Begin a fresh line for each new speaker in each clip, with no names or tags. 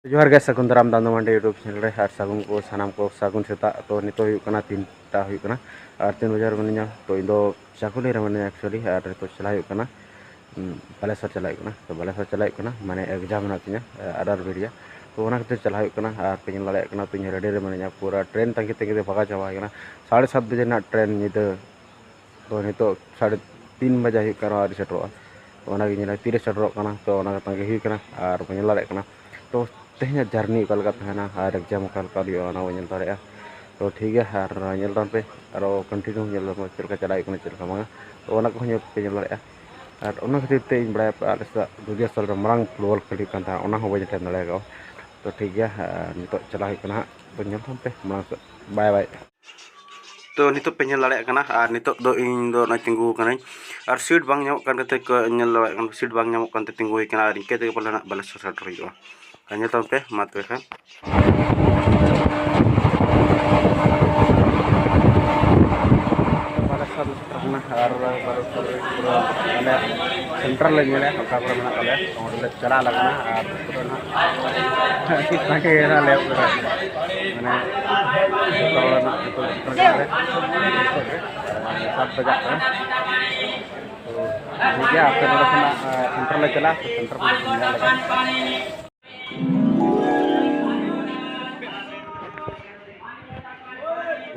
जोहार गे सगुन दाराम दाम मांडे यूट्यूब चैनल रे और सगुन को सानाम को सगुन सेता तो नितो हुई कना 3टा हुई कना और 3 बजे मनिया तो इन दो चाकुली रे मने एक्चुअली और तो चला हुई कना बालेश्वर चला हुई कना तो बालेश्वर चला हुई कना माने एग्जाम ना तिया आधार वीडियो तो ओना खातिर चला हुई कना और पे लड़े कना तो रेडी रे मनिया पूरा ट्रेन तंगी तंगी भागा चाबा कना 7:30 बजे ना ट्रेन निद तो नितो 3:30 बजे हुई कना और सेटरो तो ओना गे निला तीरे सेटरो कना तो ओना तंगी हुई कना और पे लड़े कना तो तेहना जर्नी कलका तहना और एग्जाम कलका दिन दाड़ा तो ठीक है और पे और कंटिन्यू चलका चला चलका बांगा तो पे दाड़ा और खातिर ते बड़ा आले दुगिया साल मांग फुटबॉल खेली बी ठेन दाड़ा तो ठीक है नित चला तो पे मांग बाय बाय तो नित पे दाड़ा और नित इन तिंगू और सीट बांग सीट बांग तिंगू और इनके पाले बालेश्वर सेटर हुआ Hanya पे mat kan pada satu setengah ada sentral lagi ya kalau pernah kalian udah cara lagi kita kira lewat mana kalau nak itu perjalanan saat bajak kan तो ठीक है आपके सेंटर में चला सेंटर में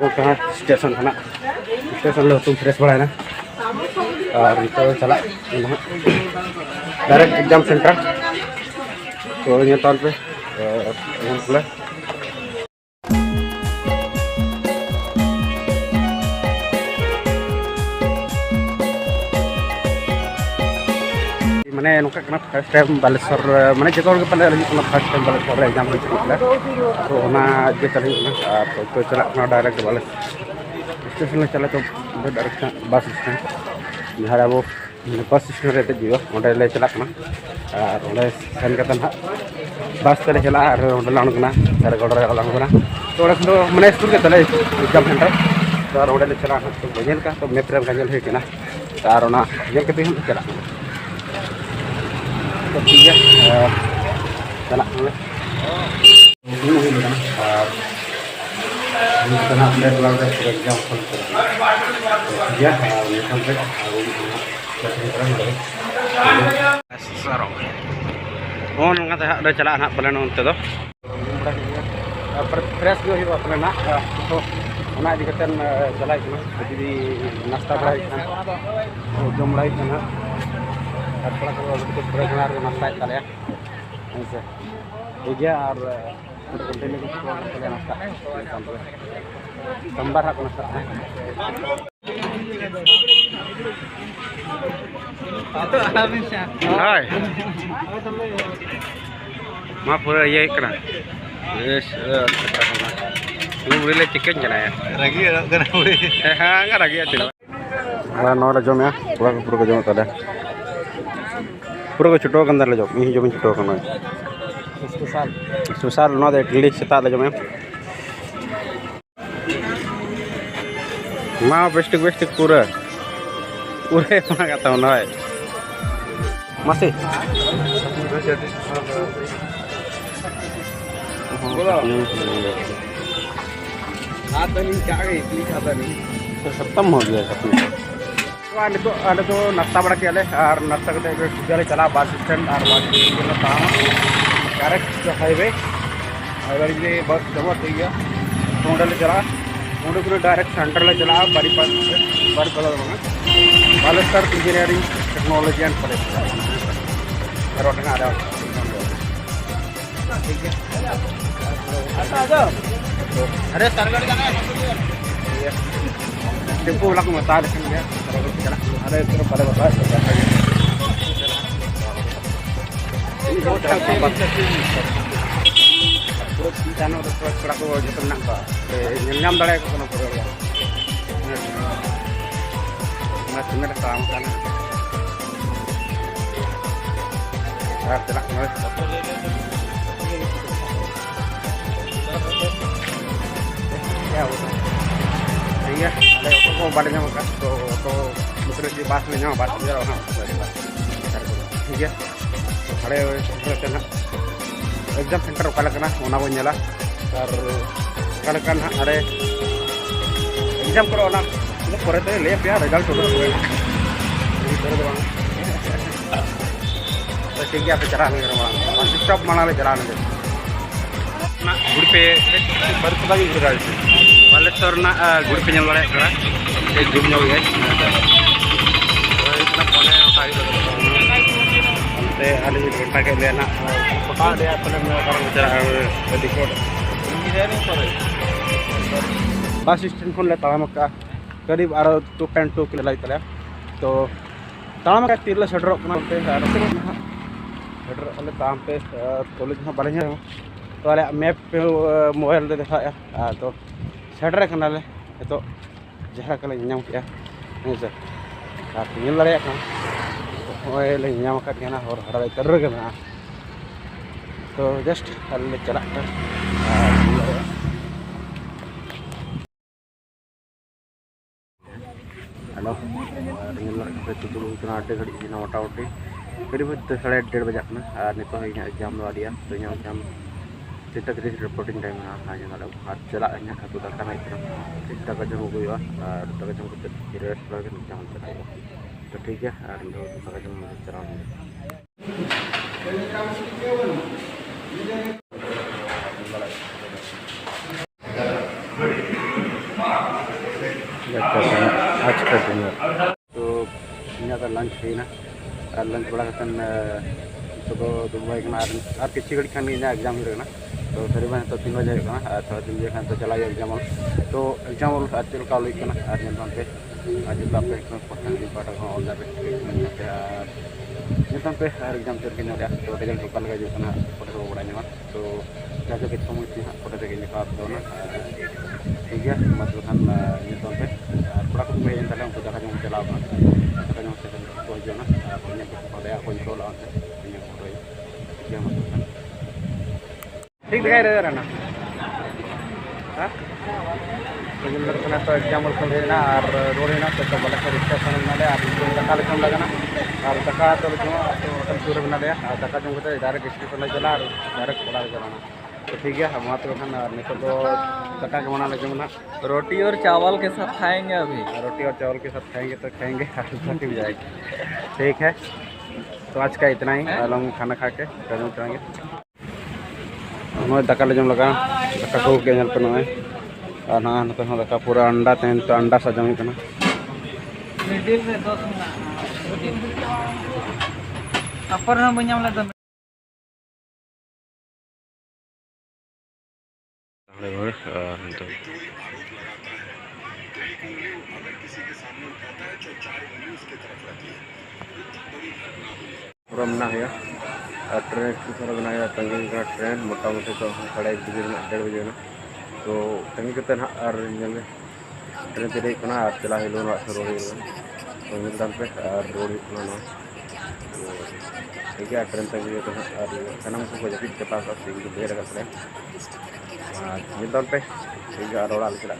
वो कहाँ स्टेशन था ना स्टेशन लो तुम फ्रेश बड़ा है ना और तो चला डायरेक्ट एग्जाम सेंटर तो ये तौर पे खुला मैंने फर्स्ट टाइम बालेश्वर मैंने जो पाले फर्स्ट टाइम बालेश्वर एग्जाम तो चल तो चलना डायरेक्ट बालेश्वर स्टेशन चला तो डायरेक्ट बस स्टैंड जहाँ अब बस स्टैंड रे देजुआ चलना और सेन ना बस तेल चला उड़ना एरगढ़ तो मैंने स्कूल के तले एग्जाम सेंटर तो और चला तो गजल का तो मैप रे गजल हुई और चला तो ठीक है चला चला ना पाले उनते फ्रेश भी हो पाले ना तो चला जुदी नाश्ता बड़ा जम बड़ा नाश्ता ताले ठीक है और नाश्ता सोमवार मा पूरा ये कना बुढ़ी चिकन चला रागी हाँ रागी नौरा जम पूरा पूरा जम ताले पूरा को छुटो ले जो इन जो छुटो स्पेशल इडली सेता ले जो मा बेस्टिक बेस्टिक पूरा पूरे कथा ना मासी खत्म हो गया तो नाश्ता बड़ा किया और नाश्ता करते सीधा चला बस स्टैंड और bus stand direct highway highway बस जमा थी गया तो चला उड़े डायरेक्ट सेंटर ले चला बारीपास Baleswar engineering technology and college ठीक है अरे सरगढ़ जाना टेम्पो वाला को बता देंगे अरे बड़े बता थोड़ा को जो नाम दाड़ा पूरा काम ठीक है को बाड़े तो दूसरे की बात में बात ठीक है खड़े एग्जाम सेंटर ओकाला कना ओना बो नेला और ओकाला kan are एग्जाम करो ओना परे ते ले पे रिजल्ट हो गया तो ठीक है पे चला नहीं करवा स्टॉप माना ले चला नहीं ना गुड़पे बर्फ लगी रिजल्ट वाले तोर ना गुड़पे नेल वाले करा ए जूम नो है तो इतना पने उठाई ते आले घंटा के लेना पका दे अपने में कर चला दिकोट बस स्टैंड को ले ताम का करीब 2.2 किलो लाइक तो ताम का तीर सेटर सेटर अले ताम पे कॉलेज में बारे तो अले मैप पे मोबाइल दे देखा तो सेटर करना ले तो जहाँ कल नाम किया सर आप इन लड़े ओए नाम का और हरा कर गया तो जस्ट अले चला हेलो आटे घड़ी मोटामुटी करीब 1:30 बजे नित एग्जाम तो एग्जाम 3:30 रिपोर्टिंग टाइम चला हाथू दाका दाका जम को दाका जम रेस्ट एग्जाम चला तो ठीक है दाका जम चला आज का डिनर तो यहाँ का लंच है ना लंच बड़ा तो दुबई किसी घड़ी खान एग्जाम होना तो करीबन तो 3 बजे तो 3 बजे खान तो चला एग्जाम तो एग्जाम चलका लैकना पे आज पे पाटा ऑल पे एग्जाम चलके तो रिजल्ट ओका लगा जुकना फोटो को बड़ा ᱧᱟᱢᱟ तो जाके के समय से फोटो देके निकाल दो ना ठीक है मतलब खान नितों पे थोड़ा कुछ में इंतला उनको जगह जम चला बना जगह जम से को जो ना पुnya के फोटो को कंट्रोल आते पुnya फोटो ये मतलब ठीक दिखाई दे रहा ना हां तो एग्जाम को लेना और रोड है ना तो बड़ा रिसेप्शन में ले आप दका लेकर लगाना और दका तो जो होटल सूर बना ले दका जो होता है डायरेक्ट स्टेशन में चला और डायरेक्ट पड़ा चलाना तो ठीक है हम तो खान नहीं तो दका के बना लगे ना
रोटी और चावल के साथ खाएंगे अभी
रोटी और चावल के साथ खाएंगे तो खाएंगे भी जाएगी ठीक है तो आज का इतना ही लोग खाना खा के जम चलेंगे दका ले जम लगा दका को के पे नए और ना तो दका पूरा अंडा तहन तो अंडा सजम करना
अपर ना बन्याम ले
पूरा मना है ट्रेन पूरा बनाया तंगी का ट्रेन मोटामुटी तो 1:30 बजे 1:30 बजे ना तो तंगी करते ना और ट्रेन से देखना और चला ही लोन रोड तो मिलदान पे और रोड ना ठीक है ट्रेन तंगी तो और सनम को जब के पास अब देर कर मिलदान पे ठीक है रोड आल चला